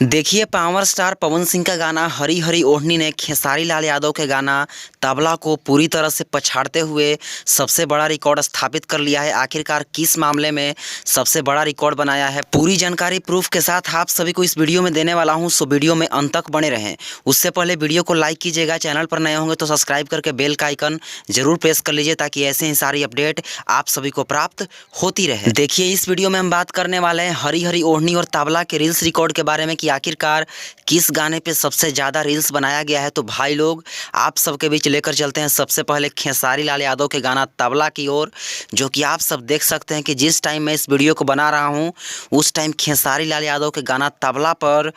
देखिए, power star Pawan Singh का गाना हरी हरी ओढ़नी ने खेसारी लाल यादव के गाना तबला को पूरी तरह से पछाड़ते हुए सबसे बड़ा रिकॉर्ड स्थापित कर लिया है। आखिरकार किस मामले में सबसे बड़ा रिकॉर्ड बनाया है, पूरी जानकारी प्रूफ के साथ आप सभी को इस वीडियो में देने वाला हूं। सो वीडियो में अंत तक बने रहें। उससे पहले वीडियो को लाइक कीजिएगा, चैनल पर नए होंगे तो सब्सक्राइब करके बेल का आइकन जरूर प्रेस कर लीजिए ताकि ऐसे ही सारी अपडेट आप सभी को प्राप्त होती रहे। देखिए, इस वीडियो में हम बात करने वाले हैं हरी हरी ओढ़नी और तबला के रील्स रिकॉर्ड के बारे में कि आखिरकार किस गाने पे सबसे ज़्यादा रील्स बनाया गया है। तो भाई लोग, आप सबके बीच लेकर चलते हैं सबसे पहले खेसारी लाल यादव के गाना तबला की ओर, जो कि आप सब देख सकते हैं कि जिस टाइम मैं इस वीडियो को बना रहा हूं उस टाइम खेसारी लाल यादव के गाना तबला पर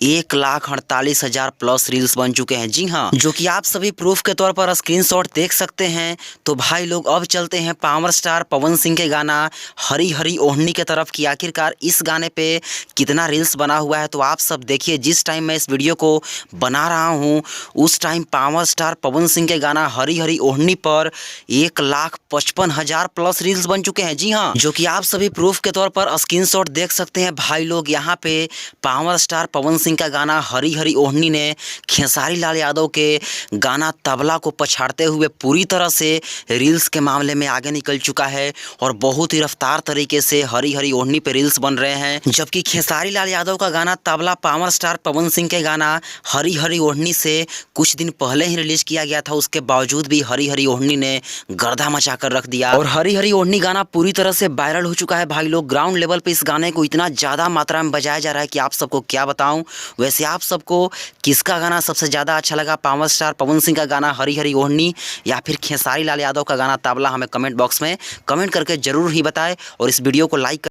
1,48,000 प्लस रील्स बन चुके हैं। जी हाँ, जो कि आप सभी प्रूफ के तौर पर स्क्रीनशॉट देख सकते हैं। तो भाई लोग, अब चलते हैं पावर स्टार पवन सिंह के गाना हरी हरी ओढ़नी के तरफ कि आखिरकार इस गाने पे कितना रील्स बना हुआ है। तो आप सब देखिए, जिस टाइम मैं इस वीडियो को बना रहा हूं उस time power star Pawan Singh के गाना हरी हरी ओढ़नी पर 1,55,000 प्लस रील्स बन चुके हैं। जी हाँ, जो कि आप सभी प्रूफ के तौर पर स्क्रीनशॉट देख सकते हैं। भाई लोग, यहाँ पे पावर स्टार पवन सिंह का गाना हरी हरी ओढ़नी ने खेसारी लाल यादव के गाना तबला को पछाड़ते हुए पूरी तरह से रील्स के मामले में आगे निकल चुका है और बहुत ही रफ्तार तरीके से हरी हरी ओढ़नी पे रील्स बन रहे हैं। जबकि खेसारी लाल यादव का गाना तबला पावर स्टार पवन सिंह के गाना हरी हरी ओढ़नी से कुछ दिन पहले ही रिलीज किया गया था, उसके बावजूद भी हरी हरी ओढ़नी ने गर्दा मचा कर रख दिया और हरी हरी ओढ़नी गाना पूरी तरह से वायरल हो चुका है। भाई लोग, ग्राउंड लेवल पे इस गाने को इतना ज़्यादा मात्रा में बजाया जा रहा है कि आप सबको क्या बताऊं। वैसे आप सबको किसका गाना सबसे ज़्यादा अच्छा लगा, पावर स्टार पवन सिंह का गाना हरी हरी ओढ़नी या फिर खेसारी लाल यादव का गाना तबला, हमें कमेंट बॉक्स में कमेंट करके ज़रूर ही बताएं और इस वीडियो को लाइक